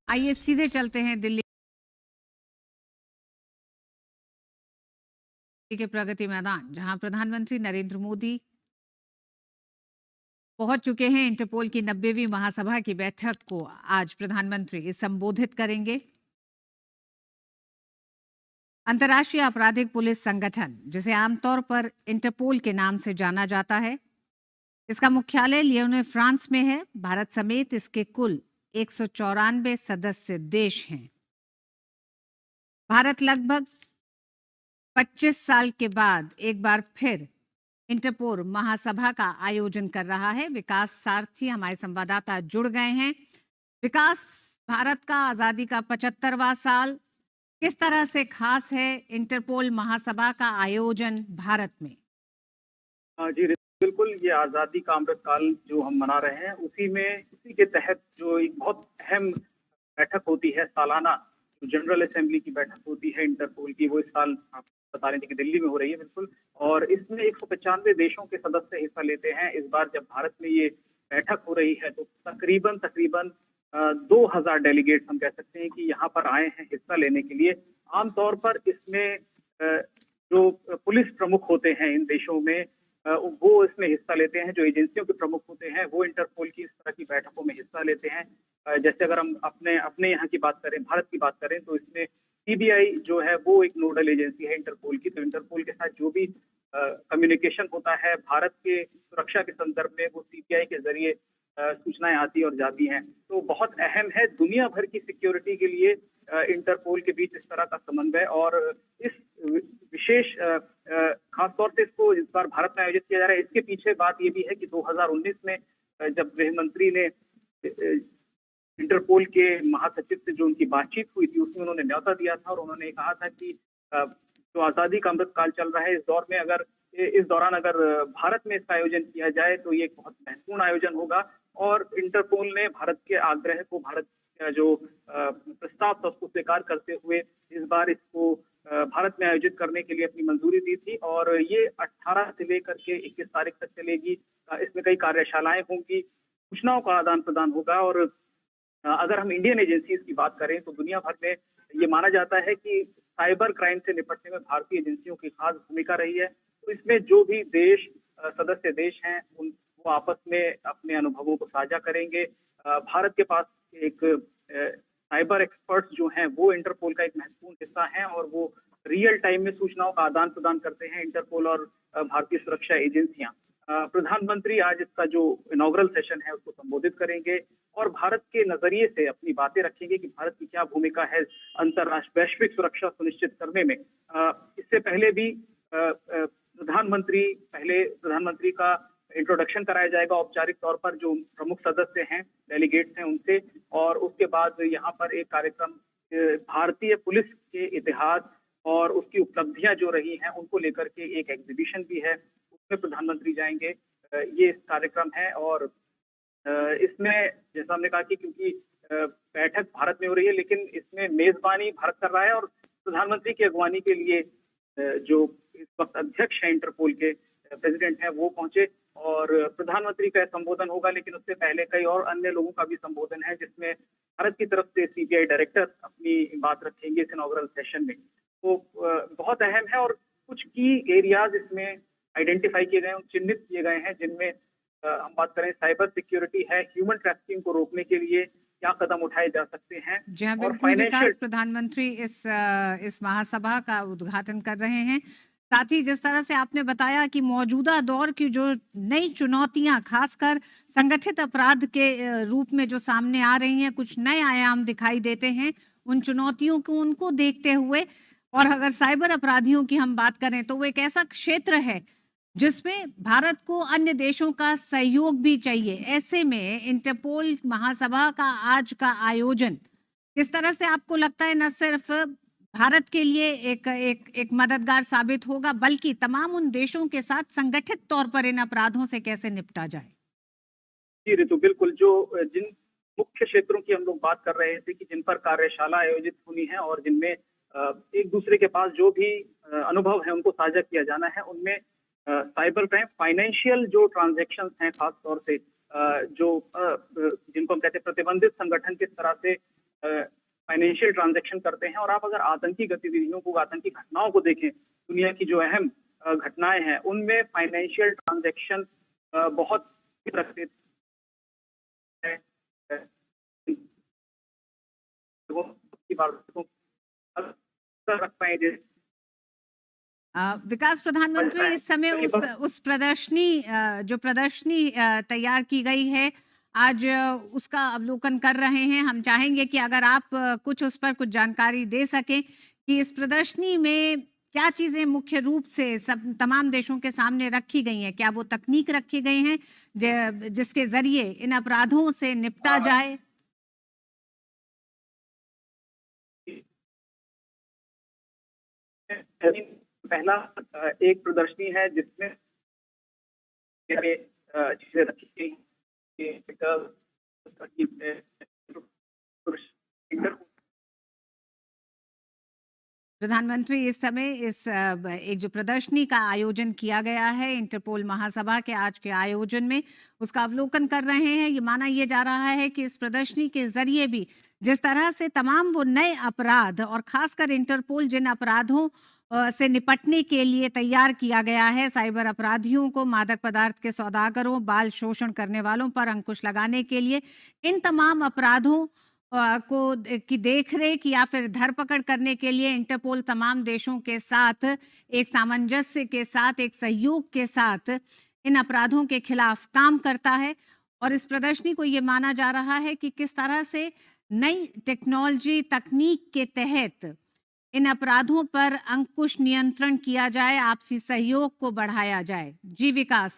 आइए सीधे चलते हैं दिल्ली के प्रगति मैदान, जहां प्रधानमंत्री नरेंद्र मोदी पहुंच चुके हैं। इंटरपोल की 90वीं महासभा की बैठक को आज प्रधानमंत्री संबोधित करेंगे। अंतर्राष्ट्रीय आपराधिक पुलिस संगठन, जिसे आमतौर पर इंटरपोल के नाम से जाना जाता है, इसका मुख्यालय लियोन फ्रांस में है। भारत समेत इसके कुल 194 सदस्य देश हैं। भारत लगभग 25 साल के बाद एक बार फिर इंटरपोल महासभा का आयोजन कर रहा है। विकास सारथी हमारे संवाददाता जुड़ गए हैं। विकास, भारत का आजादी का 75वां साल किस तरह से खास है इंटरपोल महासभा का आयोजन भारत में? हाँ जी, बिल्कुल। ये आज़ादी का अमृत काल जो हम मना रहे हैं, उसी के तहत जो एक बहुत अहम बैठक होती है सालाना, जो जनरल असेंबली की बैठक होती है इंटरपोल की, वो इस साल आप बता रहे थे कि दिल्ली में हो रही है। बिल्कुल। और इसमें 195 देशों के सदस्य हिस्सा लेते हैं। इस बार जब भारत में ये बैठक हो रही है तो तकरीबन तकरीबन 2000 डेलीगेट्स हम कह सकते हैं कि यहाँ पर आए हैं हिस्सा लेने के लिए। आमतौर पर इसमें जो पुलिस प्रमुख होते हैं इन देशों में, वो इसमें हिस्सा लेते हैं। जो एजेंसियों के प्रमुख होते हैं वो इंटरपोल की इस तरह की बैठकों में हिस्सा लेते हैं। जैसे अगर हम अपने अपने यहाँ की बात करें, भारत की बात करें, तो इसमें सीबीआई जो है वो एक नोडल एजेंसी है इंटरपोल की। तो इंटरपोल के साथ जो भी कम्युनिकेशन होता है भारत के सुरक्षा के संदर्भ में, वो सीबीआई के जरिए सूचनाएं आती और जाती हैं। तो बहुत अहम है दुनिया भर की सिक्योरिटी के लिए इंटरपोल के बीच इस तरह का समन्वय। और इस विशेष खासतौर से इसको इस बार भारत में आयोजित किया जा रहा है। इसके पीछे बात ये भी है कि 2019 में जब गृह मंत्री ने इंटरपोल के महासचिव से जो उनकी बातचीत हुई थी, उसमें उन्होंने न्यौता दिया था और उन्होंने कहा था कि जो आजादी का अमृत काल चल रहा है, इस दौरान अगर भारत में इसका आयोजन किया जाए तो ये एक बहुत महत्वपूर्ण आयोजन होगा। और इंटरपोल ने भारत के आग्रह को, भारत का जो प्रस्ताव था उसको स्वीकार करते हुए इस बार इसको भारत में आयोजित करने के लिए अपनी मंजूरी दी थी। और ये 18 से लेकर के 21 तारीख तक चलेगी। इसमें कई कार्यशालाएं होंगी, सूचनाओं का आदान प्रदान होगा। और अगर हम इंडियन एजेंसीज की बात करें तो दुनिया भर में ये माना जाता है कि साइबर क्राइम से निपटने में भारतीय एजेंसियों की खास भूमिका रही है। तो इसमें जो भी सदस्य देश हैं, वो आपस में अपने अनुभवों को साझा करेंगे। भारत के पास एक साइबर एक्सपर्ट्स जो हैं वो इंटरपोल का एक महत्वपूर्ण हिस्सा हैं और वो रियल टाइम में सूचनाओं का आदान प्रदान करते हैं, इंटरपोल और भारतीय सुरक्षा एजेंसियां। प्रधानमंत्री आज इसका जो इनॉग्रल सेशन है उसको संबोधित करेंगे और भारत के नजरिए से अपनी बातें रखेंगे कि भारत की क्या भूमिका है अंतर्राष्ट्रीय वैश्विक सुरक्षा सुनिश्चित करने में। इससे पहले भी प्रधानमंत्री का इंट्रोडक्शन कराया जाएगा औपचारिक तौर पर, जो प्रमुख सदस्य हैं, डेलीगेट्स हैं उनसे। और उसके बाद यहाँ पर एक कार्यक्रम भारतीय पुलिस के इतिहास और उसकी उपलब्धियां जो रही हैं उनको लेकर के एक एग्जीबिशन भी है, उसमें प्रधानमंत्री जाएंगे। ये इस कार्यक्रम है। और इसमें जैसा हमने कहा कि क्योंकि बैठक भारत में हो रही है, लेकिन इसमें मेजबानी भारत कर रहा है और प्रधानमंत्री की अगवानी के लिए जो इस वक्त अध्यक्ष हैं इंटरपोल के, प्रेसिडेंट हैं, वो पहुंचे। और प्रधानमंत्री का संबोधन होगा, लेकिन उससे पहले कई और अन्य लोगों का भी संबोधन है, जिसमें भारत की तरफ से सीबीआई डायरेक्टर अपनी बात रखेंगे इस इनॉग्रल सेशन में। तो बहुत अहम है। और कुछ की एरियाज इसमें आइडेंटिफाई किए गए हैं, चिन्हित किए गए हैं, जिनमें हम बात करें साइबर सिक्योरिटी है, ह्यूमन ट्रैफिकिंग को रोकने के लिए क्या कदम उठाए जा सकते हैं। जी हाँ, और बिल्कुल विकास, प्रधानमंत्री इस महासभा का उद्घाटन कर रहे हैं। साथ ही जिस तरह से आपने बताया कि मौजूदा दौर की जो नई चुनौतियां, खासकर संगठित अपराध के रूप में जो सामने आ रही हैं, कुछ नए आयाम दिखाई देते हैं, उन चुनौतियों को उनको देखते हुए, और अगर साइबर अपराधियों की हम बात करें तो वो एक ऐसा क्षेत्र है जिसमें भारत को अन्य देशों का सहयोग भी चाहिए। ऐसे में इंटरपोल महासभा का आज का आयोजन किस तरह से आपको लगता है न सिर्फ भारत के लिए एक एक एक मददगार साबित होगा, बल्कि तमाम उन देशों के साथ संगठित तौर पर इन अपराधों से कैसे निपटा जाए? जी ऋतु, बिल्कुल। जो जिन मुख्य क्षेत्रों की हम लोग बात कर रहे थे कि जिन पर कार्यशाला आयोजित होनी है और जिनमें एक दूसरे के पास जो भी अनुभव है उनको साझा किया जाना है, उनमें साइबर क्राइम, फाइनेंशियल जो ट्रांजैक्शंस हैं, खास तौर से जो जिनको हम कहते हैं प्रतिबंधित संगठन किस तरह से फाइनेंशियल ट्रांजैक्शन करते हैं। और आप अगर आतंकी गतिविधियों को, आतंकी घटनाओं को देखें, दुनिया की जो अहम घटनाएं हैं उनमें फाइनेंशियल ट्रांजैक्शन बहुत रखते हैं। रख पाए। विकास प्रधानमंत्री इस समय उस प्रदर्शनी जो प्रदर्शनी तैयार की गई है आज उसका अवलोकन कर रहे हैं। हम चाहेंगे कि अगर आप कुछ उस पर कुछ जानकारी दे सकें कि इस प्रदर्शनी में क्या चीजें मुख्य रूप से सब तमाम देशों के सामने रखी गई हैं। क्या वो तकनीक रखी गई हैं जिसके जरिए इन अपराधों से निपटा जाए? पहला एक प्रदर्शनी है जिसमें चीजें रखी गई। प्रधानमंत्री इस समय इस एक जो प्रदर्शनी का आयोजन किया गया है इंटरपोल महासभा के आज के आयोजन में, उसका अवलोकन कर रहे हैं। ये माना ये जा रहा है कि इस प्रदर्शनी के जरिए भी जिस तरह से तमाम वो नए अपराध और खासकर इंटरपोल जिन अपराधों से निपटने के लिए तैयार किया गया है, साइबर अपराधियों को, मादक पदार्थ के सौदागरों, बाल शोषण करने वालों पर अंकुश लगाने के लिए, इन तमाम अपराधों की देखरेख या फिर धरपकड़ करने के लिए इंटरपोल तमाम देशों के साथ एक सामंजस्य के साथ, एक सहयोग के साथ इन अपराधों के खिलाफ काम करता है। और इस प्रदर्शनी को ये माना जा रहा है कि किस तरह से नई टेक्नोलॉजी तकनीक के तहत इन अपराधों पर अंकुश नियंत्रण किया जाए, आपसी सहयोग को बढ़ाया जाए। जी विकास।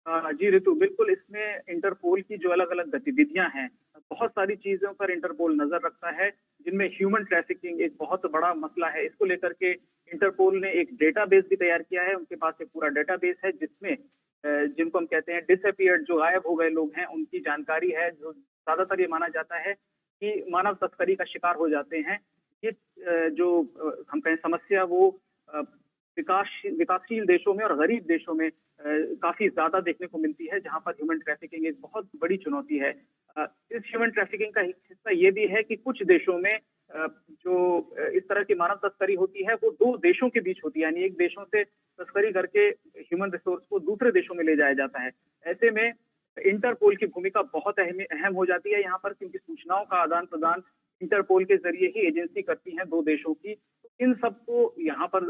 जी ऋतु, बिल्कुल। इसमें इंटरपोल की जो अलग अलग गतिविधियां हैं, बहुत सारी चीजों पर इंटरपोल नजर रखता है, जिनमें ह्यूमन ट्रैफिकिंग एक बहुत बड़ा मसला है। इसको लेकर के इंटरपोल ने एक डेटाबेस भी तैयार किया है। उनके पास एक पूरा डेटाबेस है जिसमें जिनको हम कहते हैं डिसअपियर्ड, जो गायब हो गए लोग हैं, उनकी जानकारी है। जो ज्यादातर ये माना जाता है कि मानव तस्करी का शिकार हो जाते हैं। ये जो हम कहें समस्या, वो विकासशील देशों में और गरीब देशों में काफी ज्यादा देखने को मिलती है, जहां पर ह्यूमन ट्रैफिकिंग एक बहुत बड़ी चुनौती है। इस ह्यूमन ट्रैफिकिंग का हिस्सा ये भी है कि कुछ देशों में जो इस तरह की मानव तस्करी होती है वो दो देशों के बीच होती है, यानी एक देशों से तस्करी करके ह्यूमन रिसोर्स को दूसरे देशों में ले जाया जाता है। ऐसे में इंटरपोल की भूमिका बहुत अहम हो जाती है यहाँ पर, क्योंकि सूचनाओं का आदान प्रदान इंटरपोल के जरिए ही एजेंसी करती है दो देशों की। तो इन सबको यहाँ पर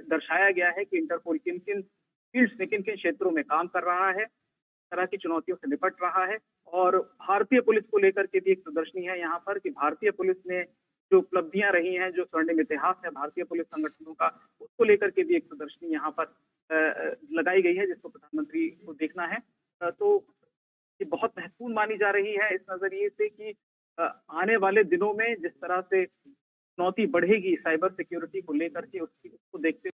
दर्शाया गया है कि इंटरपोल किन किन फील्ड्स में, किन किन क्षेत्रों में काम कर रहा है, तरह की चुनौतियों से निपट रहा है। और भारतीय पुलिस को लेकर के भी एक प्रदर्शनी है यहाँ पर कि भारतीय पुलिस ने जो उपलब्धियां रही हैं, जो स्वर्णिम इतिहास है भारतीय पुलिस संगठनों का, उसको लेकर के भी एक प्रदर्शनी यहाँ पर लगाई गई है, जिसको प्रधानमंत्री को देखना है। तो ये बहुत महत्वपूर्ण मानी जा रही है इस नजरिए से कि आने वाले दिनों में जिस तरह से चुनौती बढ़ेगी साइबर सिक्योरिटी को लेकर के, उसको देखते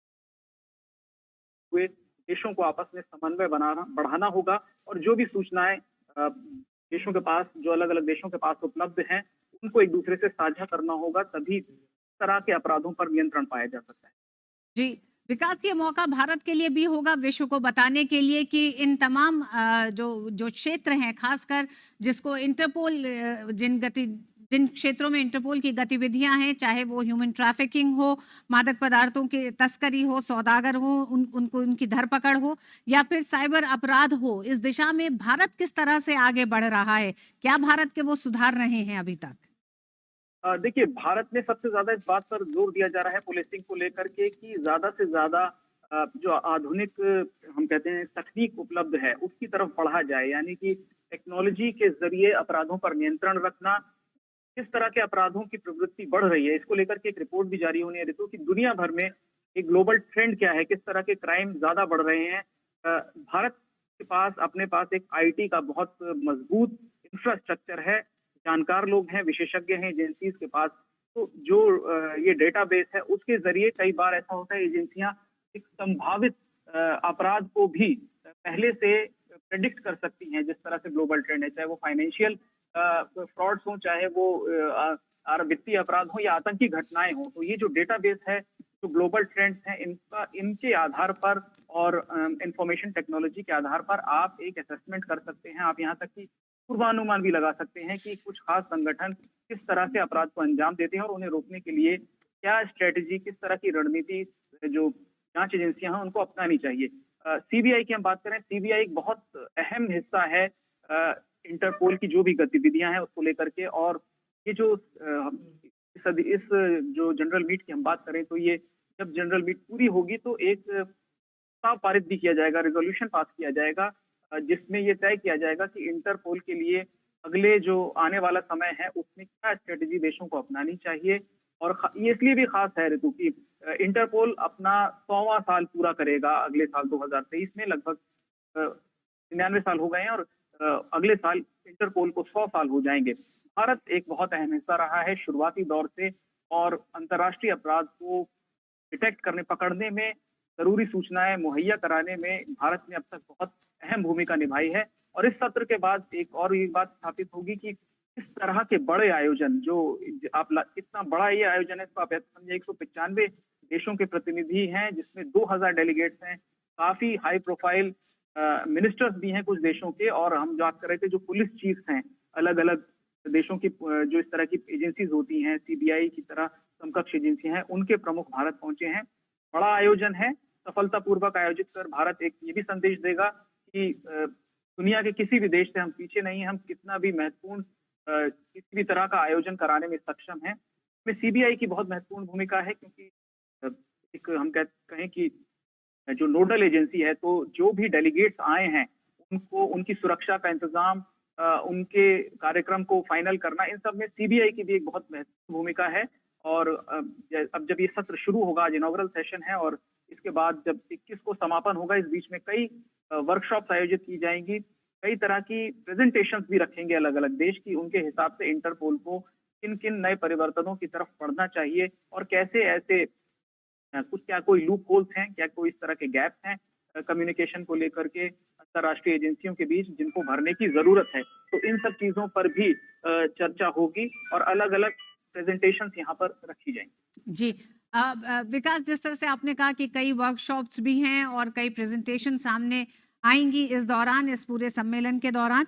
हुए देशों को आपस में समन्वय बढ़ाना होगा। और जो भी सूचनाएं देशों के पास, जो अलग अलग देशों के पास उपलब्ध हैं, उनको एक दूसरे से साझा करना होगा, तभी इस तरह के अपराधों पर नियंत्रण पाया जा सकता है। जी विकास, ये मौका भारत के लिए भी होगा विश्व को बताने के लिए कि इन तमाम जो क्षेत्र हैं, खासकर जिसको इंटरपोल जिन क्षेत्रों में इंटरपोल की गतिविधियां हैं, चाहे वो ह्यूमन ट्रैफिकिंग हो, मादक पदार्थों की तस्करी हो, सौदागर हो, उनको उनकी धरपकड़ हो, या फिर साइबर अपराध हो, इस दिशा में भारत किस तरह से आगे बढ़ रहा है? क्या भारत के वो सुधार रहे हैं अभी तक? देखिए, भारत में सबसे ज्यादा इस बात पर जोर दिया जा रहा है पुलिसिंग को लेकर के कि ज्यादा से ज्यादा जो आधुनिक हम कहते हैं तकनीक उपलब्ध है, उसकी तरफ बढ़ा जाए। यानी कि टेक्नोलॉजी के जरिए अपराधों पर नियंत्रण रखना। किस तरह के अपराधों की प्रवृत्ति बढ़ रही है, इसको लेकर के एक रिपोर्ट भी जारी होनी है ऋतु, कि दुनिया भर में एक ग्लोबल ट्रेंड क्या है, किस तरह के क्राइम ज्यादा बढ़ रहे हैं। भारत के पास अपने पास एक आईटी का बहुत मजबूत इंफ्रास्ट्रक्चर है, जानकार लोग हैं, विशेषज्ञ हैं एजेंसीज के पास। तो जो ये डेटाबेस है, उसके जरिए कई बार ऐसा होता है एजेंसियां एक संभावित अपराध को भी पहले से प्रेडिक्ट कर सकती हैं। जिस तरह से ग्लोबल ट्रेंड है, चाहे वो फाइनेंशियल फ्रॉड्स हो, चाहे वो वित्तीय अपराध हो या आतंकी घटनाएं हो। तो ये जो डेटाबेस है, जो ग्लोबल ट्रेंड्स हैं, इनके आधार पर और इंफॉर्मेशन टेक्नोलॉजी के आधार पर आप एक असेसमेंट कर सकते हैं। आप यहाँ तक कि पूर्वानुमान भी लगा सकते हैं कि कुछ खास संगठन किस तरह से अपराध को अंजाम देते हैं और उन्हें रोकने के लिए क्या स्ट्रेटेजी, किस तरह की रणनीति जो जांच एजेंसियां हैं उनको अपनानी चाहिए। सीबीआई की हम बात करें, सीबीआई एक बहुत अहम हिस्सा है इंटरपोल की जो भी गतिविधियां हैं उसको लेकर के। और ये जो इस जो जनरल मीट की हम बात करें तो ये जब जनरल मीट पूरी होगी तो एक प्रस्ताव पारित भी किया जाएगा, रेजोल्यूशन पास किया जाएगा, जिसमें ये तय किया जाएगा कि इंटरपोल के लिए अगले जो आने वाला समय है उसमें क्या स्ट्रेटेजी देशों को अपनानी चाहिए। और ये इसलिए भी खास है ऋतु की इंटरपोल अपना 100वां साल पूरा करेगा अगले साल 2023 में। लगभग 99 साल हो गए हैं और अगले साल इंटरपोल को 100 साल हो जाएंगे। भारत एक बहुत अहम हिस्सा रहा है शुरुआती दौर से और अंतर्राष्ट्रीय अपराध को डिटेक्ट करने, पकड़ने में, जरूरी सूचनाएं मुहैया कराने में भारत ने अब तक बहुत अहम भूमिका निभाई है। और इस सत्र के बाद एक और ये बात स्थापित होगी कि इस तरह के बड़े आयोजन जो कितना बड़ा ये आयोजन है, तो आप समझिए 195 देशों के प्रतिनिधि हैं जिसमें 2000 डेलीगेट्स हैं, काफी हाई प्रोफाइल मिनिस्टर्स भी हैं कुछ देशों के। और हम बात कर रहे थे जो पुलिस चीफ्स हैं अलग अलग देशों की, जो इस तरह की एजेंसीज होती हैं, सीबीआई की तरह समकक्ष एजेंसियां हैं, उनके प्रमुख भारत पहुंचे हैं। बड़ा आयोजन है, सफलतापूर्वक आयोजित कर भारत एक ये भी संदेश देगा कि दुनिया के किसी भी देश से हम पीछे नहीं हैं, हम कितना भी महत्वपूर्ण किसी भी तरह का आयोजन कराने में सक्षम हैं। इसमें सीबीआई की बहुत महत्वपूर्ण भूमिका है क्योंकि एक हम कहें कि जो नोडल एजेंसी है, तो जो भी डेलीगेट्स आए हैं उनको उनकी सुरक्षा का इंतजाम, उनके कार्यक्रम को फाइनल करना, इन सब में सीबीआई की भी एक बहुत महत्वपूर्ण भूमिका है। और अब जब ये सत्र शुरू होगा, आज इनॉग्रल सेशन है और इसके बाद जब 21 को समापन होगा, इस बीच में कई वर्कशॉप्स आयोजित की जाएंगी, कई तरह की प्रेजेंटेशंस भी रखेंगे अलग अलग देश की, उनके हिसाब से इंटरपोल को किन किन नए परिवर्तनों की तरफ बढ़ना चाहिए और कैसे ऐसे कुछ क्या कोई लूप होल्स हैं, क्या कोई इस तरह के गैप्स हैं कम्युनिकेशन को लेकर के अंतर्राष्ट्रीय एजेंसियों के बीच जिनको भरने की जरूरत है। तो इन सब चीजों पर भी चर्चा होगी और अलग अलग प्रेजेंटेशंस यहाँ पर रखी जाएंगी। जी। विकास, जिस तरह से आपने कहा कि कई वर्कशॉप्स भी हैं और कई प्रेजेंटेशन सामने आएंगी इस दौरान, इस पूरे सम्मेलन के दौरान,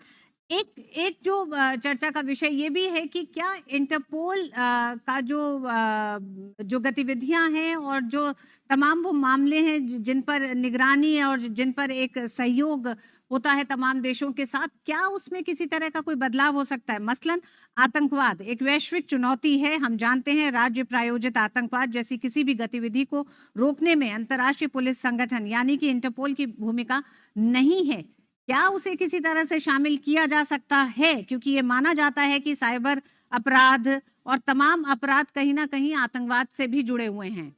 एक एक जो चर्चा का विषय ये भी है कि क्या इंटरपोल का जो गतिविधियां हैं और जो तमाम वो मामले हैं जिन पर निगरानी और जिन पर एक सहयोग होता है तमाम देशों के साथ, क्या उसमें किसी तरह का कोई बदलाव हो सकता है? मसलन आतंकवाद एक वैश्विक चुनौती है, हम जानते हैं। राज्य प्रायोजित आतंकवाद जैसी किसी भी गतिविधि को रोकने में अंतर्राष्ट्रीय पुलिस संगठन यानी कि इंटरपोल की भूमिका नहीं है। क्या उसे किसी तरह से शामिल किया जा सकता है? क्योंकि ये माना जाता है कि साइबर अपराध और तमाम अपराध कहीं ना कहीं आतंकवाद से भी जुड़े हुए हैं।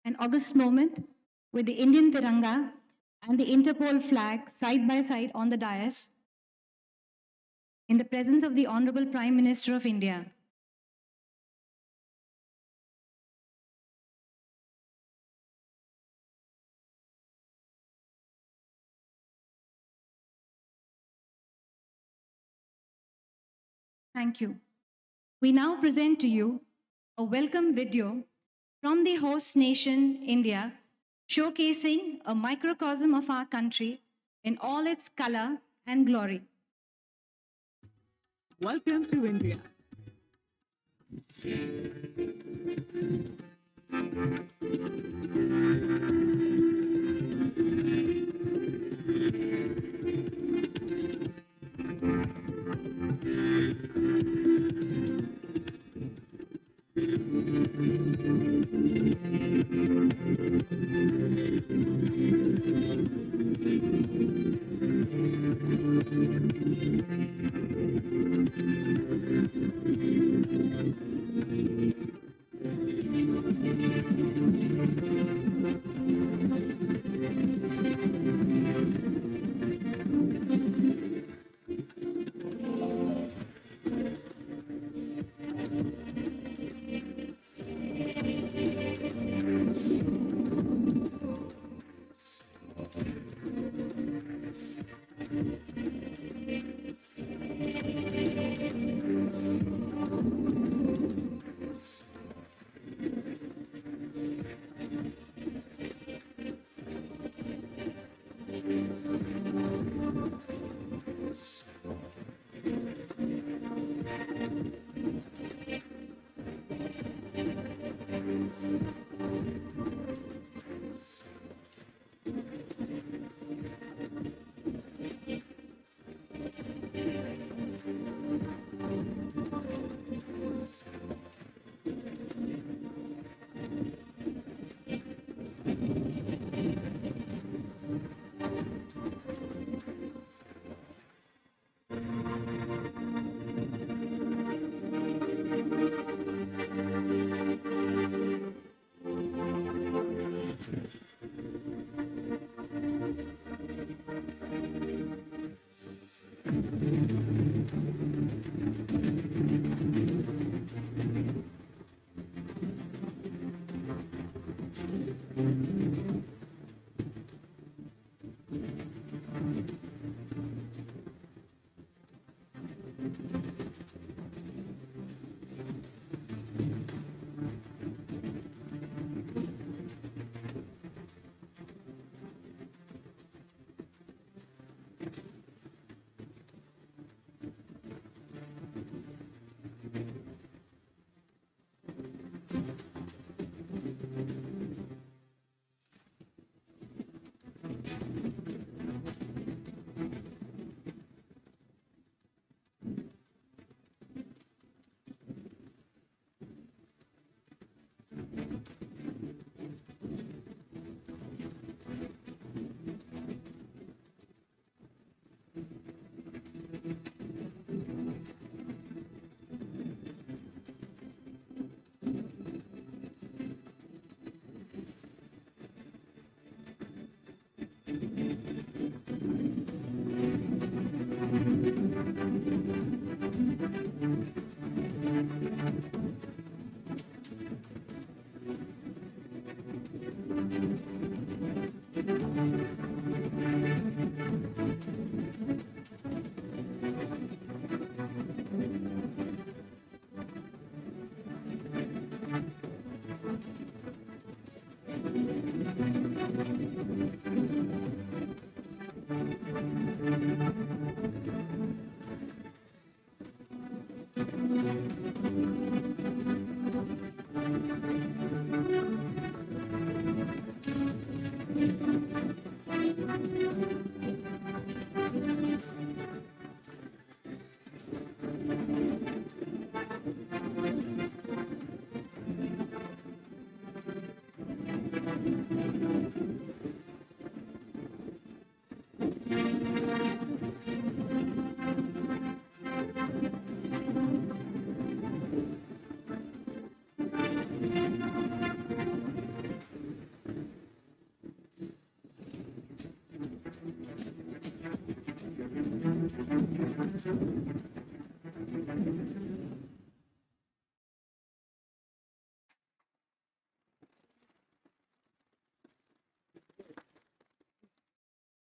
An august moment with the Indian Tiranga and the Interpol flag side by side on the dais in the presence of the Honorable Prime Minister of India. Thank you. We now present to you a welcome video from the host nation, India, showcasing a microcosm of our country in all its color and glory. Welcome to India.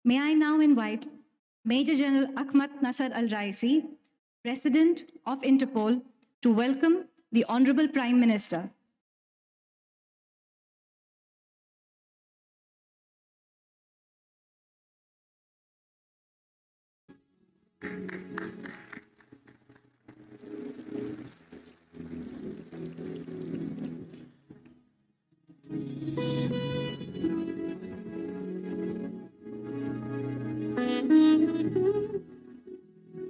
May I now invite Major General Ahmad Nasser Al-Raisi, President of Interpol, to welcome the Honorable Prime Minister.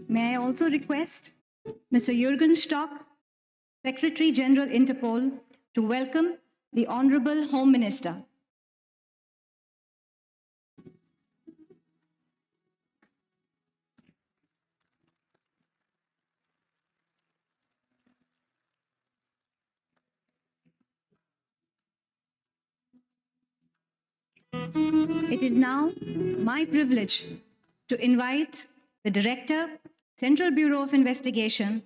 May I also request Mr. Jürgen Stock, Secretary General Interpol, to welcome the Honorable Home Minister. It is now my privilege to invite the Director, Central Bureau of Investigation,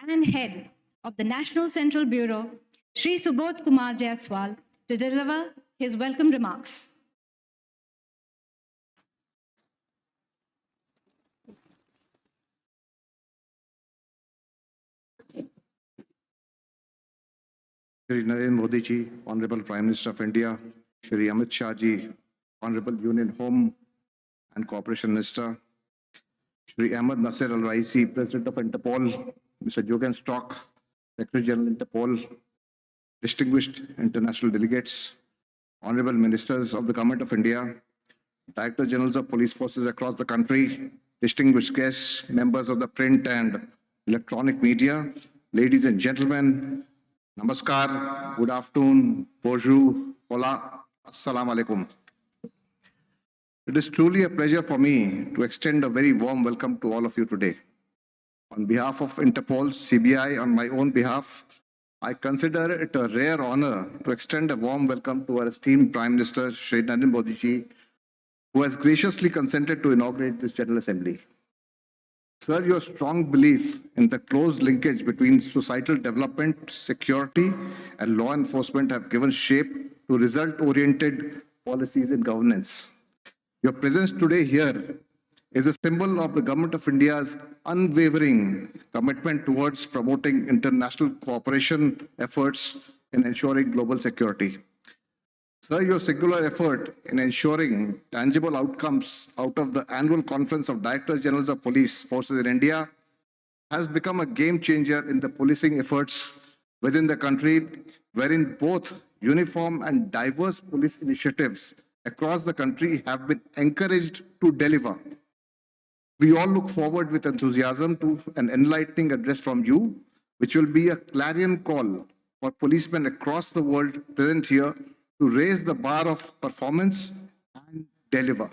and Head of the National Central Bureau, Shri Subodh Kumar Jaiswal, to deliver his welcome remarks. Shri Narendra Modi ji, Honorable Prime Minister of India, Shri Amit Shah ji, Honorable Union Home and Cooperation Minister, Shri Ahmad Nasser Al-Raisi, President of Interpol, Mr. Jürgen Stock, Secretary General Interpol, distinguished international delegates, Honorable Ministers of the Government of India, Director Generals of Police Forces across the country, distinguished guests, members of the print and electronic media, ladies and gentlemen, Namaskar, good afternoon, bonjour, hola, assalamu alaikum. It is truly a pleasure for me to extend a very warm welcome to all of you today. On behalf of Interpol, CBI, on my own behalf, I consider it a rare honor to extend a warm welcome to our esteemed Prime Minister, Shri Narendra Modi ji, who has graciously consented to inaugurate this General Assembly. Sir, your strong belief in the close linkage between societal development, security, and law enforcement have given shape to result-oriented policies and governance. Your presence today here is a symbol of the Government of India's unwavering commitment towards promoting international cooperation efforts in ensuring global security. Sir, your singular effort in ensuring tangible outcomes out of the annual Conference of Directors General of Police Forces in India has become a game changer in the policing efforts within the country, wherein both uniform and diverse police initiatives across the country have been encouraged to deliver. We all look forward with enthusiasm to an enlightening address from you, which will be a clarion call for policemen across the world present here to raise the bar of performance and deliver.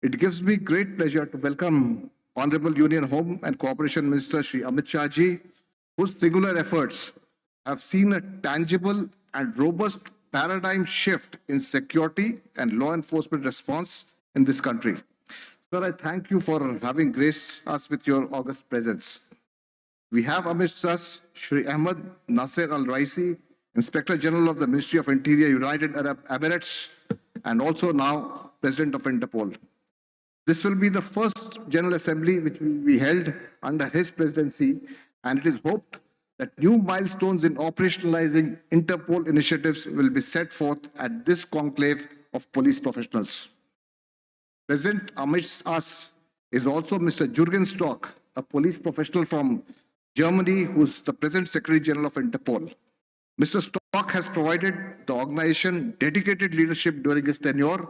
It gives me great pleasure to welcome Honorable Union Home and Cooperation Minister Shri Amit Shah ji, whose singular efforts have seen a tangible and robust paradigm shift in security and law enforcement response in this country. Sir, I thank you for having graced us with your august presence. We have amidst us Shri Ahmed Nasser Al Raisi, Inspector General of the Ministry of Interior, United Arab Emirates, and also now President of Interpol. This will be the first General Assembly which will be held under his presidency, and it is hoped that new milestones in operationalizing Interpol initiatives will be set forth at this conclave of police professionals. Present amidst us is also Mr. Jürgen Stock, a police professional from Germany, who's the present Secretary General of Interpol. Mr. Stock has provided the organization dedicated leadership during his tenure,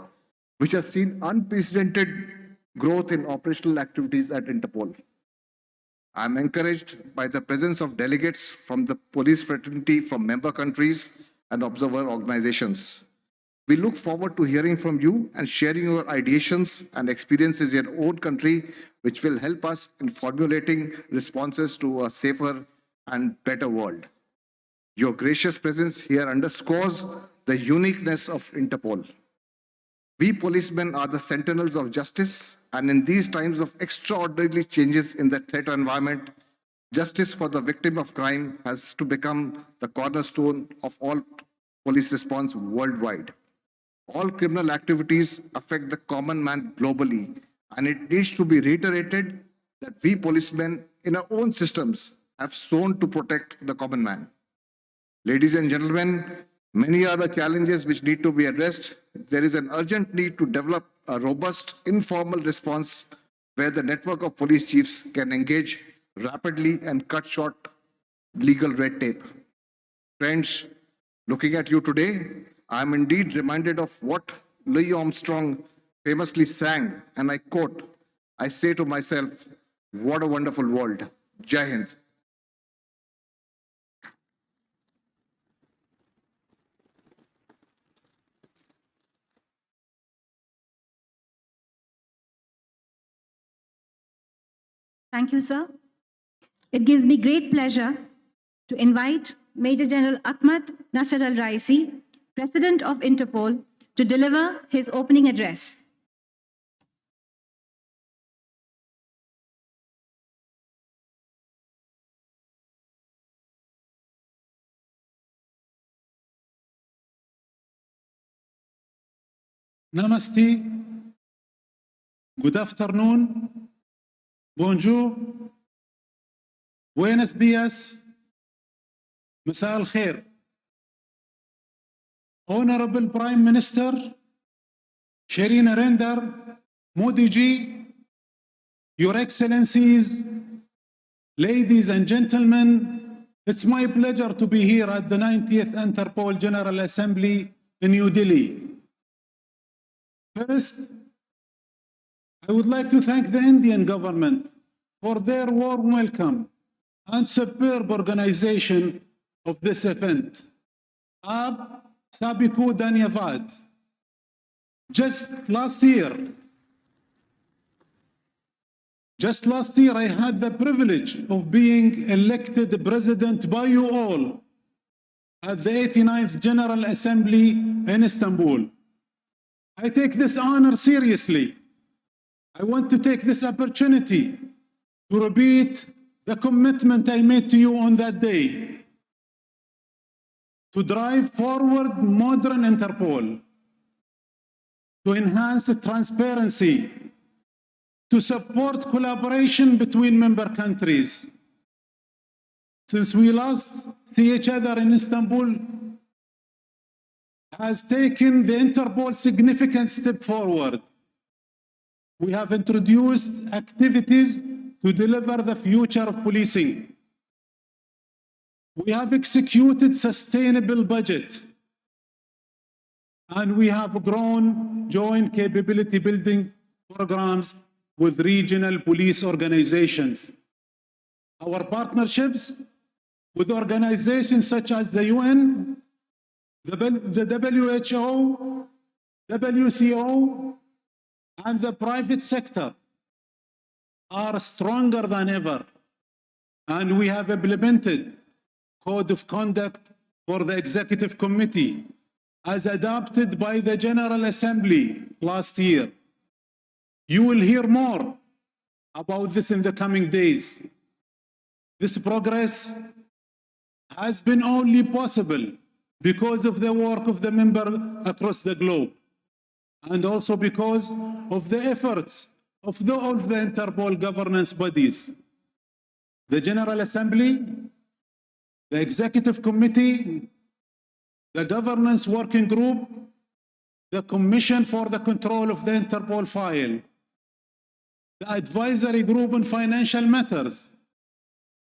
which has seen unprecedented growth in operational activities at Interpol. I am encouraged by the presence of delegates from the police fraternity from member countries and observer organizations. We look forward to hearing from you and sharing your ideations and experiences in your own country, which will help us in formulating responses to a safer and better world. Your gracious presence here underscores the uniqueness of Interpol. We policemen are the sentinels of justice, and in these times of extraordinary changes in the threat environment, justice for the victim of crime has to become the cornerstone of all police response worldwide. All criminal activities affect the common man globally, and it needs to be reiterated that we policemen in our own systems have sworn to protect the common man. Ladies and gentlemen, many are the challenges which need to be addressed. There is an urgent need to develop a robust informal response where the network of police chiefs can engage rapidly and cut short legal red tape. Friends, looking at you today, I am indeed reminded of what Louis Armstrong famously sang, and I quote, "I say to myself, what a wonderful world." Jai Hind. Thank you, sir. It gives me great pleasure to invite Major General Ahmed Nasser Al Raisi, President of Interpol, to deliver his opening address. Namaste. Good afternoon. Bonjour. Buenos dias. Masa al khair. Honorable Prime Minister Shri Narendra Modi ji, Your Excellencies, ladies and gentlemen, it's my pleasure to be here at the 90th Interpol General Assembly in New Delhi. First, I would like to thank the Indian government for their warm welcome and superb organization of this event. Aap sabhi ko dhanyavad. Just last year, I had the privilege of being elected president by you all at the 89th General Assembly in Istanbul. I take this honor seriously. I want to take this opportunity to repeat the commitment I made to you on that day to drive forward modern Interpol, to enhance the transparency, to support collaboration between member countries. Since we last see each other in Istanbul, has taken the Interpol significant step forward. We have introduced activities to deliver the future of policing. We have executed sustainable budget, and we have grown joint capability building programs with regional police organizations. Our partnerships with organizations such as the UN, the WHO, WCO, and the private sector are stronger than ever. And we have implemented Code of Conduct for the Executive Committee as adopted by the General Assembly last year. You will hear more about this in the coming days. This progress has been only possible because of the work of the members across the globe, and also because of the efforts of all the Interpol governance bodies. The General Assembly, the Executive Committee, the Governance Working Group, the Commission for the Control of the Interpol File, the Advisory Group on Financial Matters,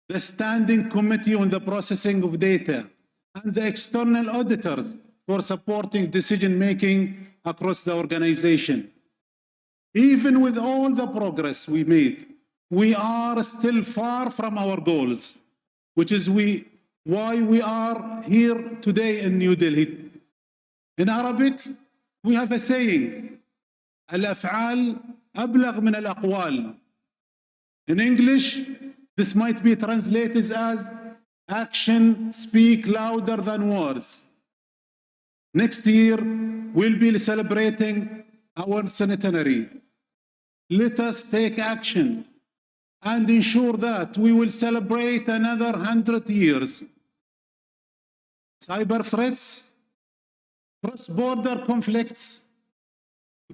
the Standing Committee on the Processing of Data, and the external auditors for supporting decision-making across the organization. Even with all the progress we made, we are still far from our goals, which is why we are here today in New Delhi. In Arabic, we have a saying, الأفعال أبلغ من الأقوال. In English, this might be translated as action speak louder than words. Next year, we'll be celebrating our centenary. Let us take action and ensure that we will celebrate another 100 years. Cyber threats, cross-border conflicts,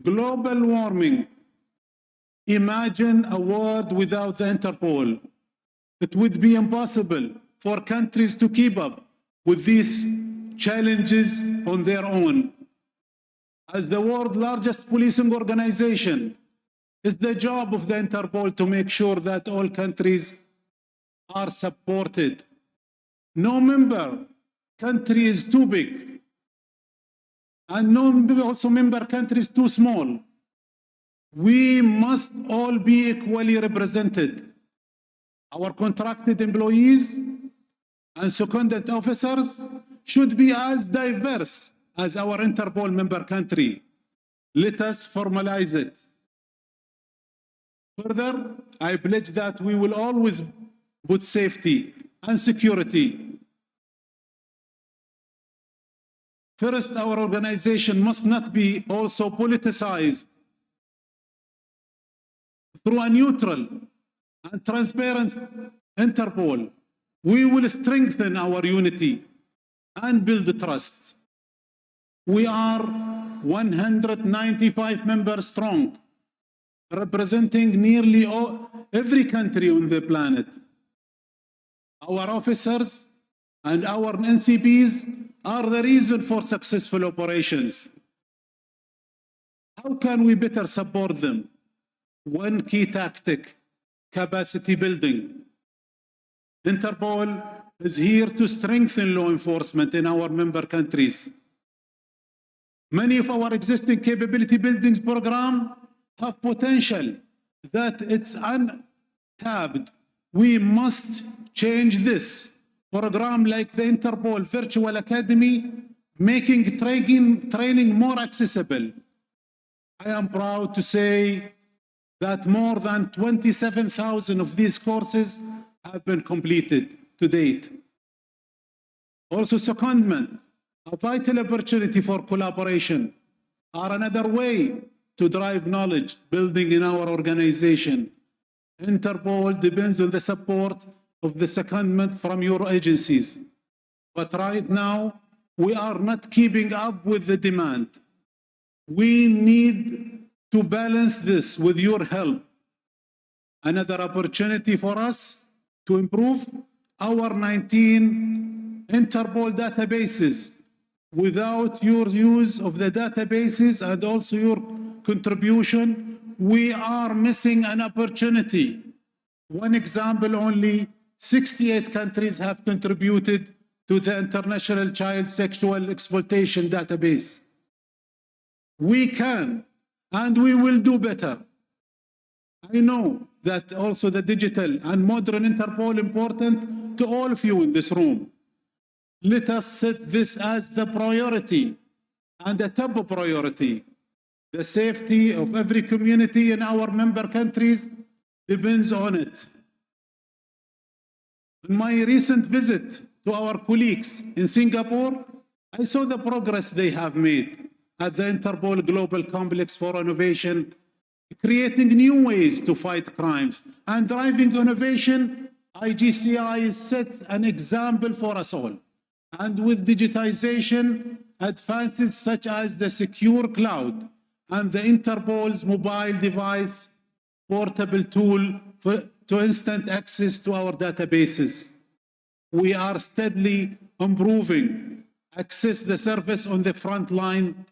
global warming. Imagine a world without the Interpol. It would be impossible for countries to keep up with these challenges on their own. As the world's largest policing organization, it's the job of the Interpol to make sure that all countries are supported. No member country is too big, and no also member country is too small. We must all be equally represented. Our contracted employees and seconded officers should be as diverse as our Interpol member country. Let us formalize it. Further, I pledge that we will always put safety and security first. Our organization must not be also politicized. Through a neutral and transparent Interpol, we will strengthen our unity and build trust. We are 195 members strong, representing nearly every country on the planet. Our officers and our NCPs are the reason for successful operations. How can we better support them? One key tactic: capacity building. Interpol is here to strengthen law enforcement in our member countries. Many of our existing capability building programs have potential that it's untapped. We must change this. Program like the Interpol Virtual Academy, making training more accessible. I am proud to say that more than 27,000 of these courses have been completed to date. Also, secondment, a vital opportunity for collaboration, are another way to drive knowledge building in our organization. Interpol depends on the support of the secondment from your agencies. But right now, we are not keeping up with the demand. We need to balance this with your help. Another opportunity for us to improve our 19 Interpol databases. Without your use of the databases and also your contribution, we are missing an opportunity. One example only, 68 countries have contributed to the International Child Sexual Exploitation Database. We can and we will do better. I know that also the digital and modern Interpol important to all of you in this room. Let us set this as the priority and the top priority. The safety of every community in our member countries depends on it. In my recent visit to our colleagues in Singapore, I saw the progress they have made at the Interpol Global Complex for Innovation, creating new ways to fight crimes and driving innovation. IGCI sets an example for us all. And with digitization, advances such as the secure cloud and the Interpol's mobile device portable tool to instant access to our databases, we are steadily improving access the service on the front line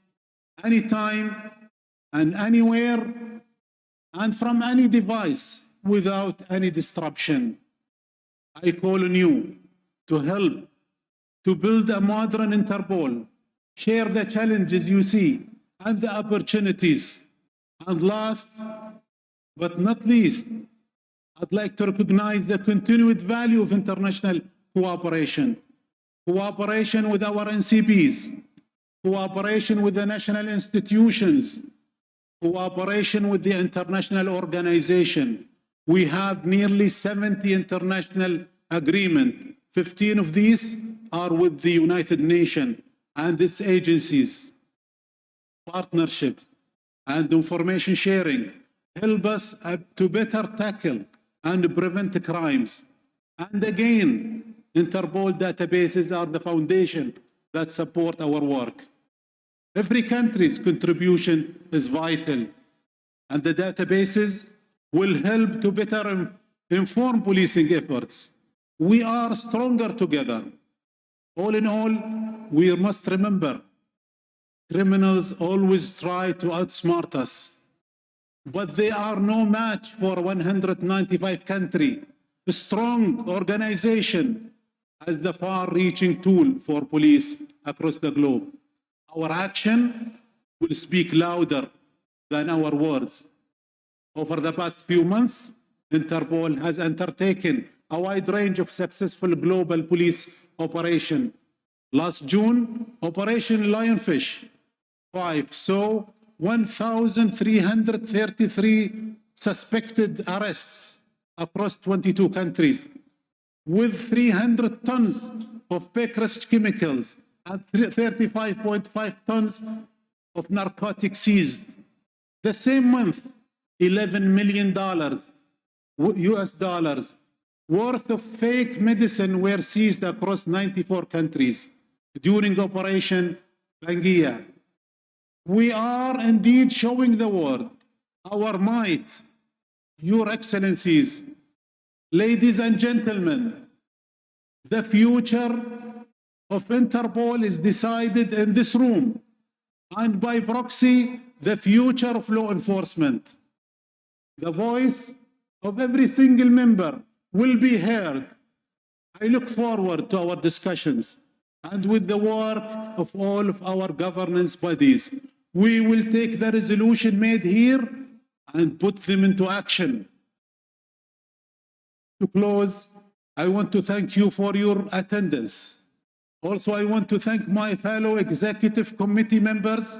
anytime and anywhere and from any device without any disruption. I call on you to help to build a modern Interpol, share the challenges you see and the opportunities. And last but not least, I'd like to recognize the continued value of international cooperation. Cooperation with our NCPs, cooperation with the national institutions, cooperation with the international organization. We have nearly 70 international agreements. 15 of these are with the United Nations and its agencies. Partnerships and information sharing help us to better tackle and prevent crimes. And again, Interpol databases are the foundation that support our work. Every country's contribution is vital, and the databases will help to better inform policing efforts. We are stronger together. All in all, we must remember, criminals always try to outsmart us, but they are no match for 195 countries, a strong organization as the far-reaching tool for police across the globe. Our action will speak louder than our words. Over the past few months, Interpol has undertaken a wide range of successful global police operations. Last June, Operation Lionfish 5 saw 1,333 suspected arrests across 22 countries, with 300 tons of Becker's chemicals and 35.5 tons of narcotics seized. The same month, $11 million US dollars worth of fake medicine were seized across 94 countries during Operation Bangia. We are indeed showing the world our might. Your Excellencies, ladies and gentlemen, the future of Interpol is decided in this room, and by proxy, the future of law enforcement. The voice of every single member will be heard. I look forward to our discussions, and with the work of all of our governance bodies, we will take the resolution made here and put them into action. To close, I want to thank you for your attendance. Also, I want to thank my fellow executive committee members.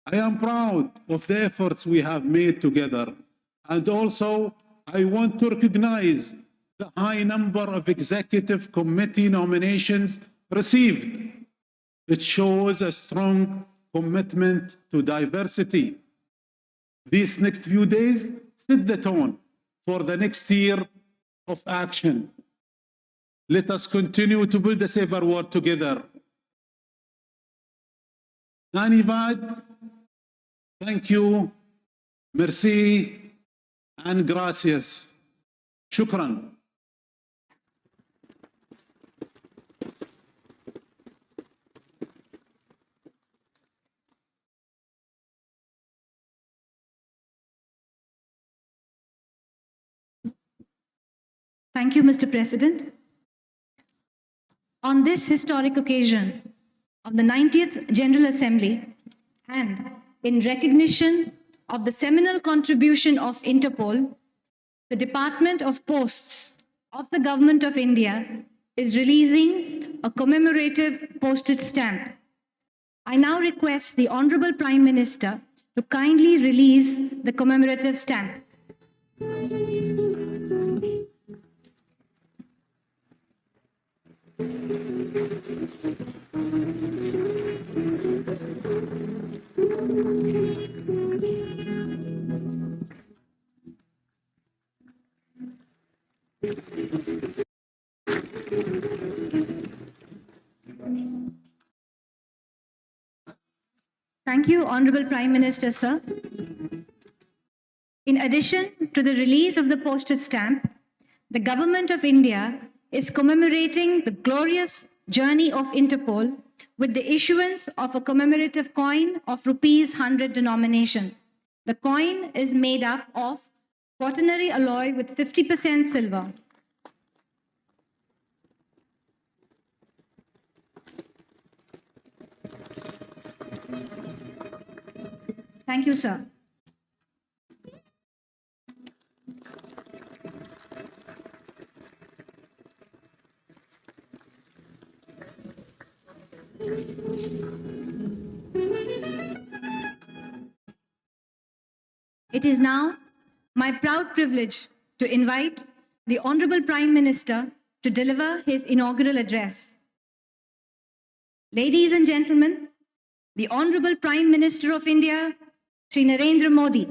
I am proud of the efforts we have made together. And also, I want to recognize the high number of executive committee nominations received. It shows a strong commitment to diversity. These next few days set the tone for the next year of action. Let us continue to build a safer world together. Anivad, thank you, merci, and gracias. Shukran. Thank you, Mr. President. On this historic occasion of the 90th General Assembly, and in recognition of the seminal contribution of Interpol, the Department of Posts of the Government of India is releasing a commemorative postage stamp. I now request the Honorable Prime Minister to kindly release the commemorative stamp. Thank you, Honorable Prime Minister, sir. In addition to the release of the postage stamp, the Government of India is commemorating the glorious journey of Interpol with the issuance of a commemorative coin of rupees 100 denomination. The coin is made up of quaternary alloy with 50% silver. Thank you, sir. It is now my proud privilege to invite the Honorable Prime Minister to deliver his inaugural address. Ladies and gentlemen, the Honorable Prime Minister of India, Shri Narendra Modi.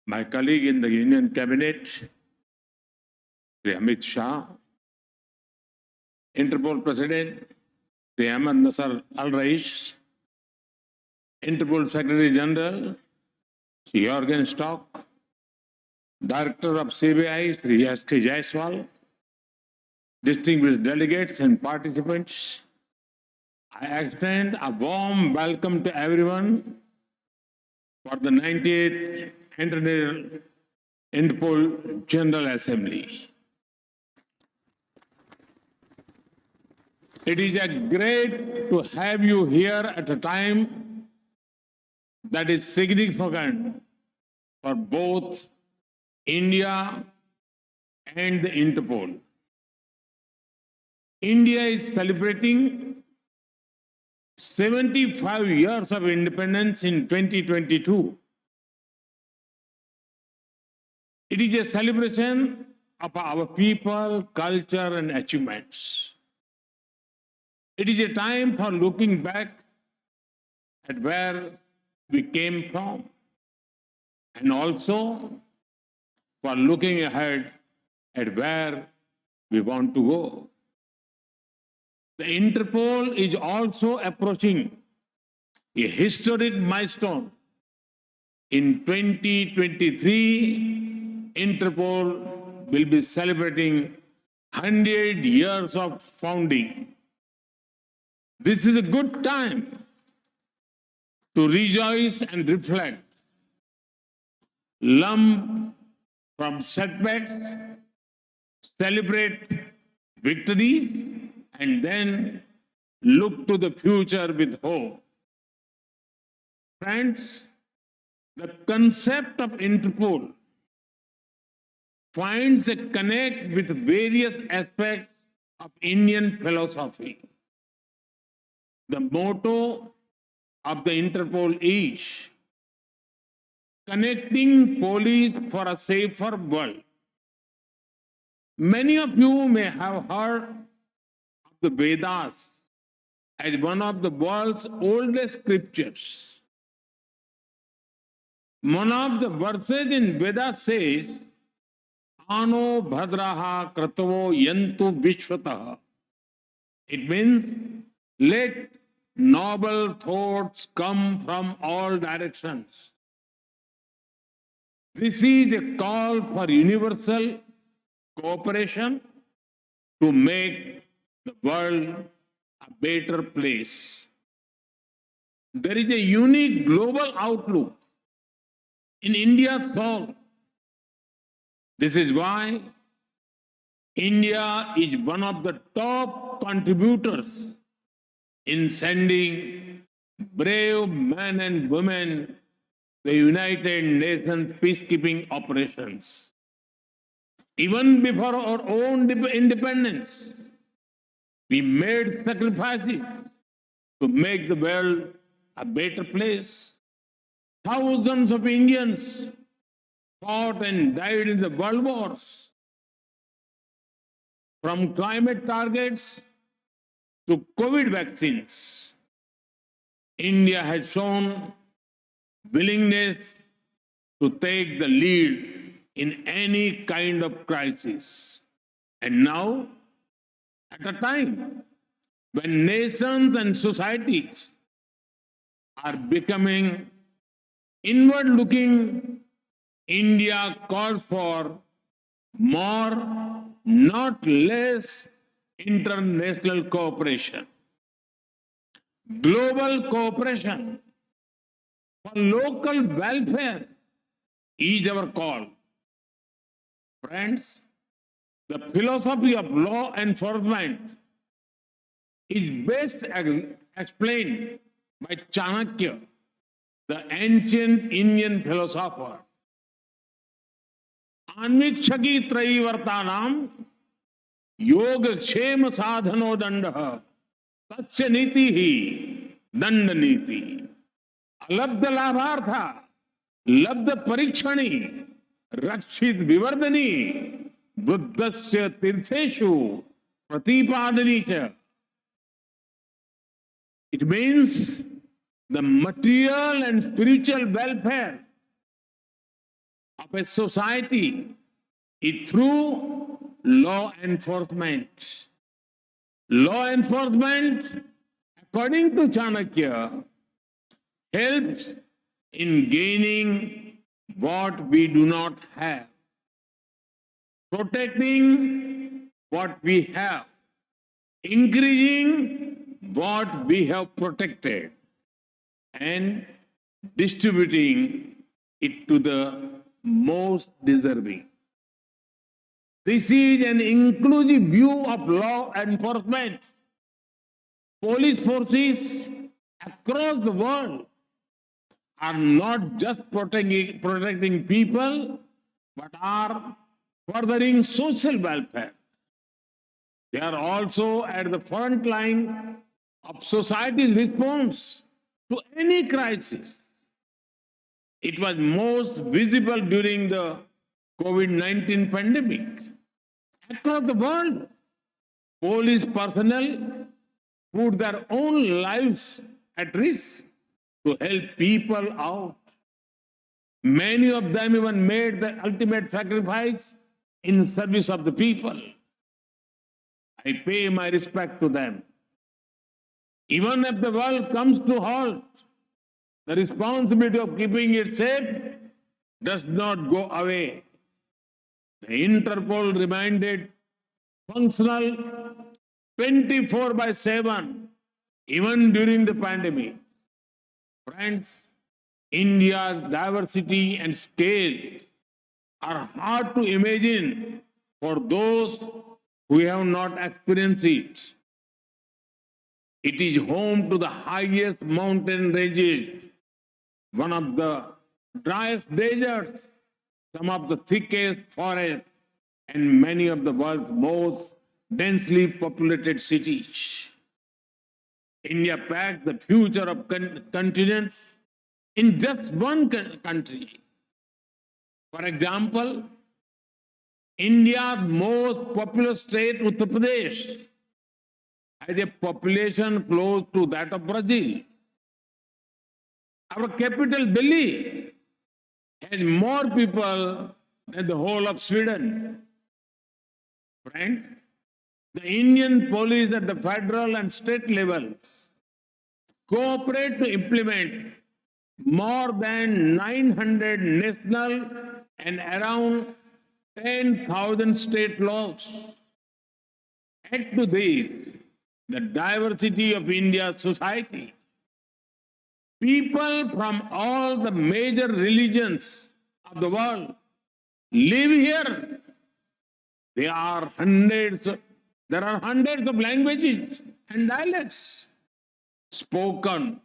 My colleague in the Union Cabinet, Shri Amit Shah, Interpol President, Shri Ahmad Nasser Al-Rais, Interpol Secretary General, Shri Jorgen Stock, Director of CBI, Shri S.K. Jaiswal, distinguished delegates and participants, I extend a warm welcome to everyone for the 98th Interpol General Assembly. It is great to have you here at a time that is significant for both India and the Interpol. India is celebrating 75 years of independence in 2022. It is a celebration of our people, culture, and achievements. It is a time for looking back at where we came from, and also for looking ahead at where we want to go. The Interpol is also approaching a historic milestone. In 2023, Interpol will be celebrating 100 years of founding. This is a good time to rejoice and reflect, learn from setbacks, celebrate victories, and then look to the future with hope. Friends, the concept of Interpol finds a connect with various aspects of Indian philosophy. The motto of the Interpol is connecting police for a safer world. Many of you may have heard of the Vedas as one of the world's oldest scriptures. One of the verses in Veda says, Ano bhadraha kratavo yantu vishwatah. It means, let noble thoughts come from all directions. This is a call for universal cooperation to make the world a better place. There is a unique global outlook in India's soul. This is why India is one of the top contributors in sending brave men and women to the United Nations peacekeeping operations. Even before our own independence, we made sacrifices to make the world a better place. Thousands of Indians fought and died in the world wars. From climate targets to COVID vaccines, India has shown willingness to take the lead in any kind of crisis. And now, at a time when nations and societies are becoming inward looking, India calls for more, not less, international cooperation. Global cooperation for local welfare is our call. Friends, the philosophy of law enforcement is best explained by Chanakya, the ancient Indian philosopher. Anvikshaki traivartanam योगक्षेम साधनो दंड तस्य नीति ही दंड नीति अलब्ध लाभार्था लब्ध परीक्षणी रक्षित विवर्धनी बुद्धस्य तीर्थेषु प्रतिपादनी च. It means the material and spiritual welfare of a society is through law enforcement. Law enforcement, according to Chanakya, helps in gaining what we do not have, protecting what we have, increasing what we have protected, and distributing it to the most deserving. This is an inclusive view of law enforcement. Police forces across the world are not just protecting people, but are furthering social welfare. They are also at the front line of society's response to any crisis. It was most visible during the COVID-19 pandemic. Across the world, police personnel put their own lives at risk to help people out. Many of them even made the ultimate sacrifice in service of the people. I pay my respect to them. Even if the world comes to halt, the responsibility of keeping it safe does not go away. The Interpol remained functional 24/7, even during the pandemic. Friends, India's diversity and scale are hard to imagine for those who have not experienced it. It is home to the highest mountain ranges, one of the driest deserts, some of the thickest forests, and many of the world's most densely populated cities. India packs the future of continents in just one country. For example, India's most populous state, Uttar Pradesh, has a population close to that of Brazil. Our capital, Delhi, has more people than the whole of Sweden. Friends, the Indian police at the federal and state levels cooperate to implement more than 900 national and around 10,000 state laws. Add to this the diversity of India's society. People from all the major religions of the world live here. There are hundreds of languages and dialects spoken.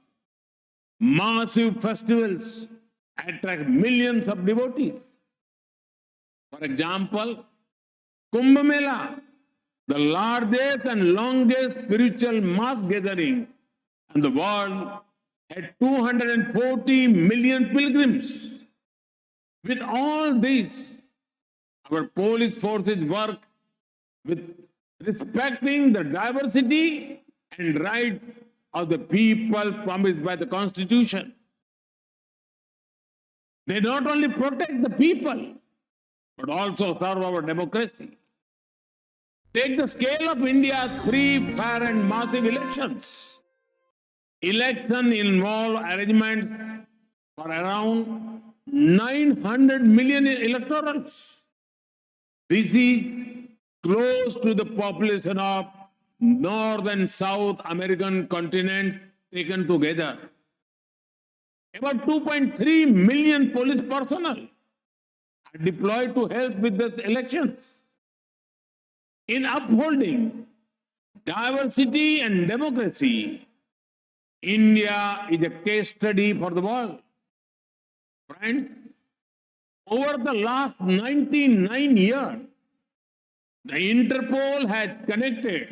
Massive festivals attract millions of devotees. For example, Kumbh Mela, the largest and longest spiritual mass gathering in the world, had 240 million pilgrims. With all this, our police forces work with respecting the diversity and rights of the people promised by the Constitution. They not only protect the people, but also serve our democracy. Take the scale of India's free, fair, and massive elections. Elections involve arrangements for around 900 million electorals. This is close to the population of North and South American continents taken together. About 2.3 million police personnel are deployed to help with the elections. In upholding diversity and democracy, India is a case study for the world. Friends, over the last 99 years, the Interpol has connected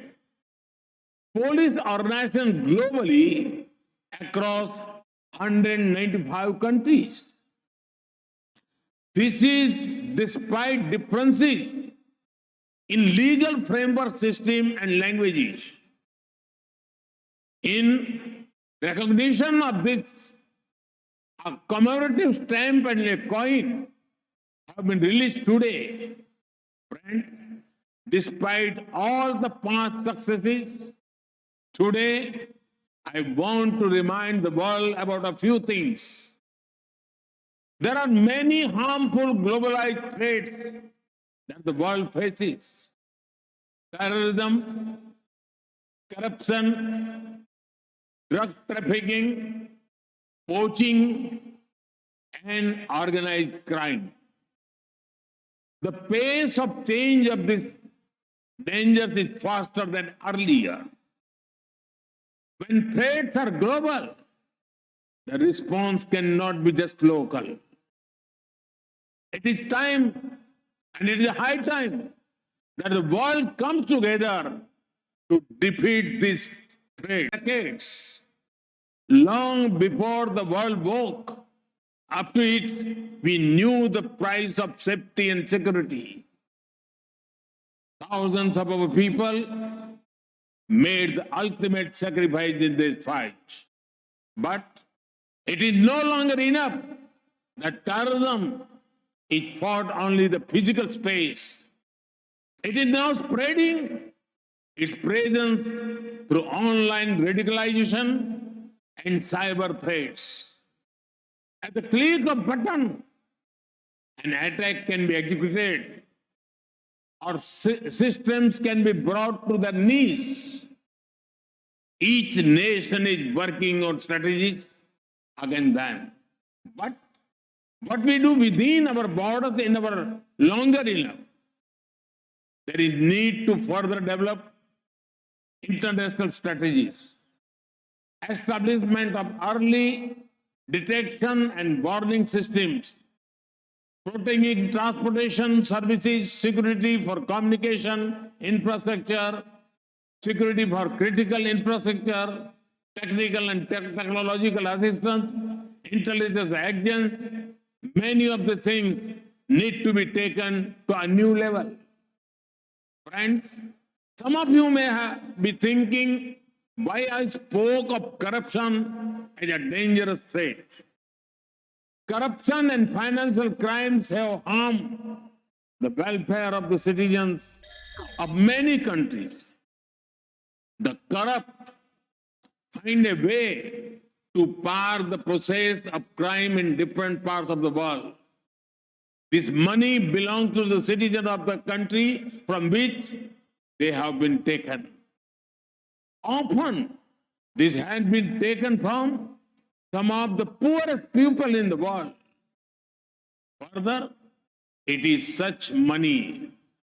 police organizations globally across 195 countries. This is despite differences in legal framework system and languages. In recognition of this, a commemorative stamp and a coin have been released today. Friends, despite all the past successes, today I want to remind the world about a few things. There are many harmful globalized threats that the world faces. Terrorism, corruption, drug trafficking, poaching, and organized crime. The pace of change of these dangers is faster than earlier. When threats are global, the response cannot be just local. It is time, and it is high time, that the world comes together to defeat this threat. Decades, long before the world woke up to it, we knew the price of safety and security. Thousands of our people made the ultimate sacrifice in this fight. But it is no longer enough that terrorism is fought only the physical space. It is now spreading its presence through online radicalization and cyber threats. At the click of a button, an attack can be executed, or systems can be brought to their knees. Each nation is working on strategies against them. But what we do within our borders in our longer enough, there is need to further develop international strategies. Establishment of early detection and warning systems, protecting transportation services, security for communication infrastructure, security for critical infrastructure, technical and technological assistance, intelligence agents. Many of the things need to be taken to a new level. Friends, some of you may be thinking why I spoke of corruption as a dangerous threat. corruption and financial crimes have harmed the welfare of the citizens of many countries. The corrupt find a way to park the process of crime in different parts of the world. This money belongs to the citizens of the country from which they have been taken. Often, this has been taken from some of the poorest people in the world. Further, it is such money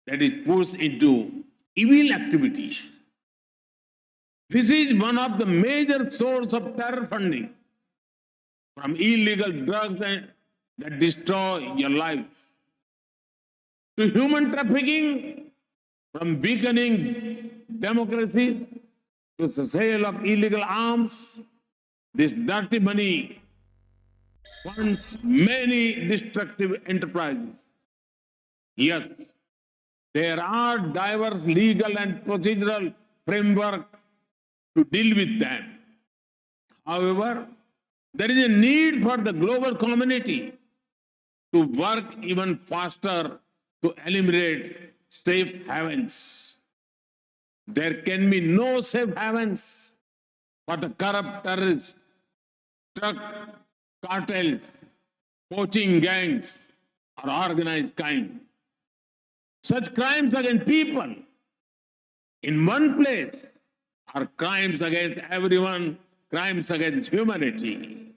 that is pushed into evil activities. This is one of the major sources of terror funding, from illegal drugs that destroy your life, to human trafficking, from weakening democracies, to the sale of illegal arms. This dirty money funds many destructive enterprises. Yes, there are diverse legal and procedural frameworks to deal with them. However, there is a need for the global community to work even faster to eliminate safe havens. There can be no safe havens for the corrupt terrorists, drug cartels, poaching gangs, or organized crime. Such crimes against people in one place are crimes against everyone, crimes against humanity.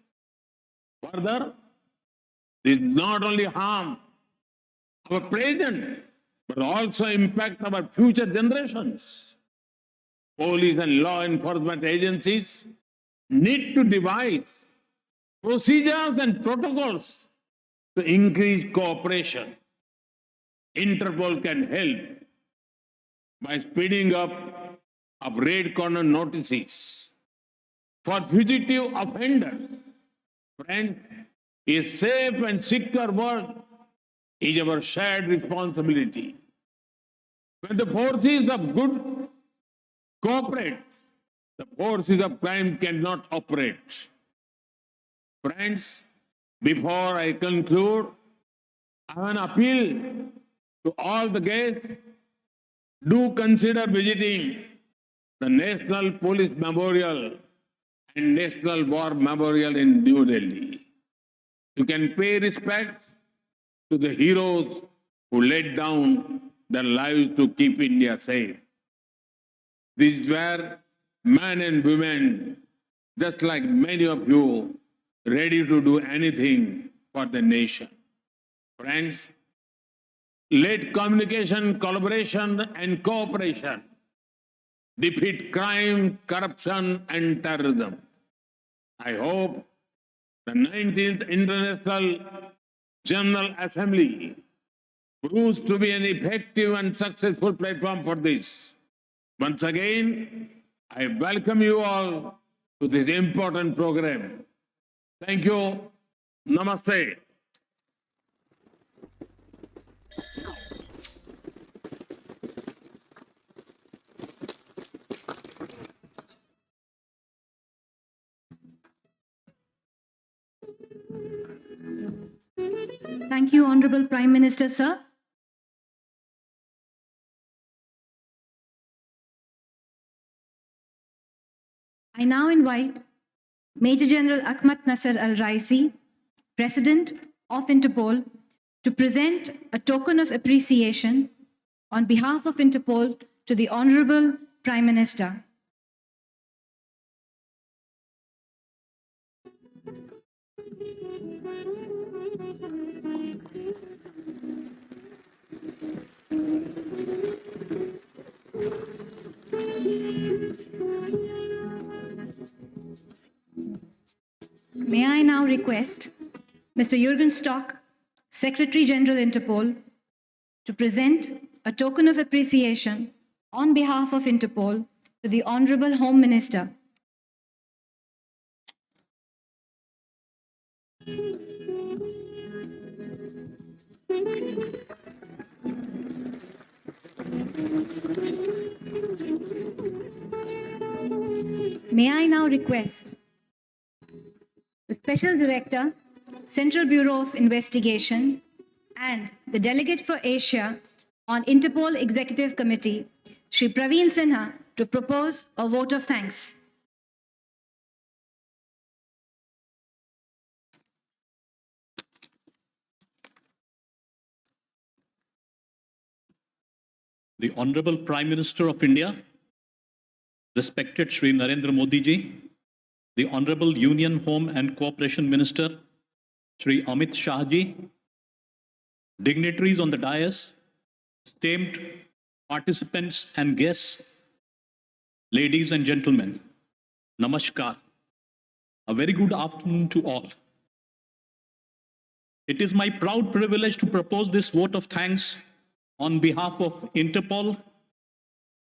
Further, this not only harm our present, but also impact our future generations. Police and law enforcement agencies need to devise procedures and protocols to increase cooperation. Interpol can help by speeding up of red corner notices for fugitive offenders. Friends, a safe and secure world is our shared responsibility. When the forces of good cooperate, the forces of crime cannot operate. Friends, before I conclude, I have an appeal to all the guests. Do consider visiting the National Police Memorial and National War Memorial in New Delhi. You can pay respect to the heroes who laid down their lives to keep India safe. These were men and women, just like many of you, ready to do anything for the nation. Friends, let communication, collaboration, and cooperation defeat crime, corruption, and terrorism. I hope the 19th International General Assembly proves to be an effective and successful platform for this. Once again, I welcome you all to this important program. Thank you. Namaste. Thank you, Honorable Prime Minister, sir. I now invite Major General Ahmad Nasser Al-Raisi, President of Interpol, to present a token of appreciation on behalf of Interpol to the Honorable Prime Minister. May I now request Mr. Jürgen Stock, Secretary General Interpol, to present a token of appreciation on behalf of Interpol to the Honorable Home Minister. May I now request the Special Director Central Bureau of Investigation, and the Delegate for Asia on Interpol Executive Committee, Shri Praveen Sinha, to propose a vote of thanks. The Honorable Prime Minister of India, respected Shri Narendra Modi ji, the Honorable Union Home and Cooperation Minister, Shri Amit Shah ji, dignitaries on the dais, esteemed participants and guests, ladies and gentlemen, Namaskar. A very good afternoon to all. It is my proud privilege to propose this vote of thanks on behalf of Interpol,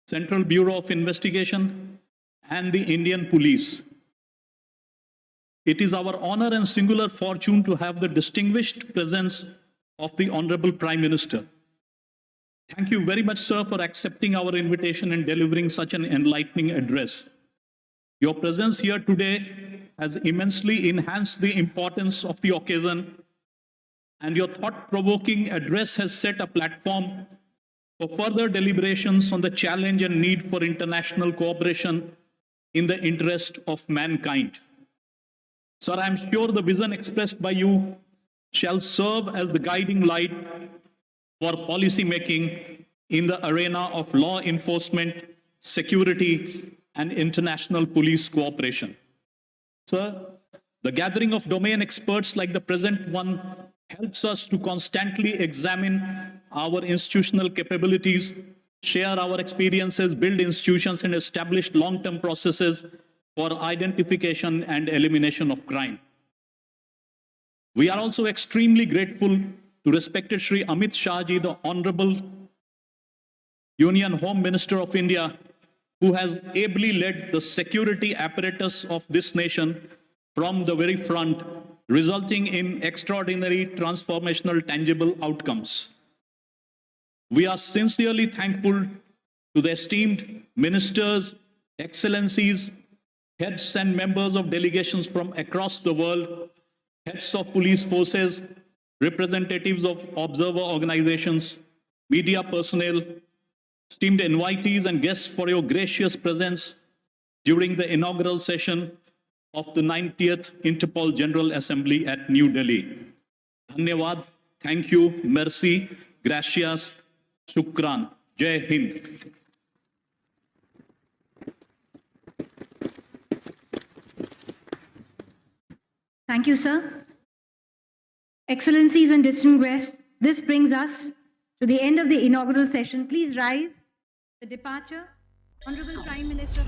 Central Bureau of Investigation, and the Indian Police. It is our honor and singular fortune to have the distinguished presence of the Honorable Prime Minister. Thank you very much, sir, for accepting our invitation and delivering such an enlightening address. Your presence here today has immensely enhanced the importance of the occasion, and your thought-provoking address has set a platform for further deliberations on the challenge and need for international cooperation in the interest of mankind. Sir, I am sure the vision expressed by you shall serve as the guiding light for policy making in the arena of law enforcement, security, and international police cooperation. Sir, the gathering of domain experts like the present one helps us to constantly examine our institutional capabilities, share our experiences, build institutions, and establish long-term processes for identification and elimination of crime. We are also extremely grateful to respected Shri Amit Shah ji, the Honorable Union Home Minister of India, who has ably led the security apparatus of this nation from the very front, resulting in extraordinary, transformational, tangible outcomes. We are sincerely thankful to the esteemed ministers, excellencies, heads and members of delegations from across the world, heads of police forces, representatives of observer organizations, media personnel, esteemed invitees and guests for your gracious presence during the inaugural session of the 90th Interpol General Assembly at New Delhi. Dhanyawad, thank you, merci, gracias, shukran, Jai Hind. Thank you, sir. Excellencies and distinguished guests, this brings us to the end of the inaugural session. Please rise. The departure, Honorable Prime Minister.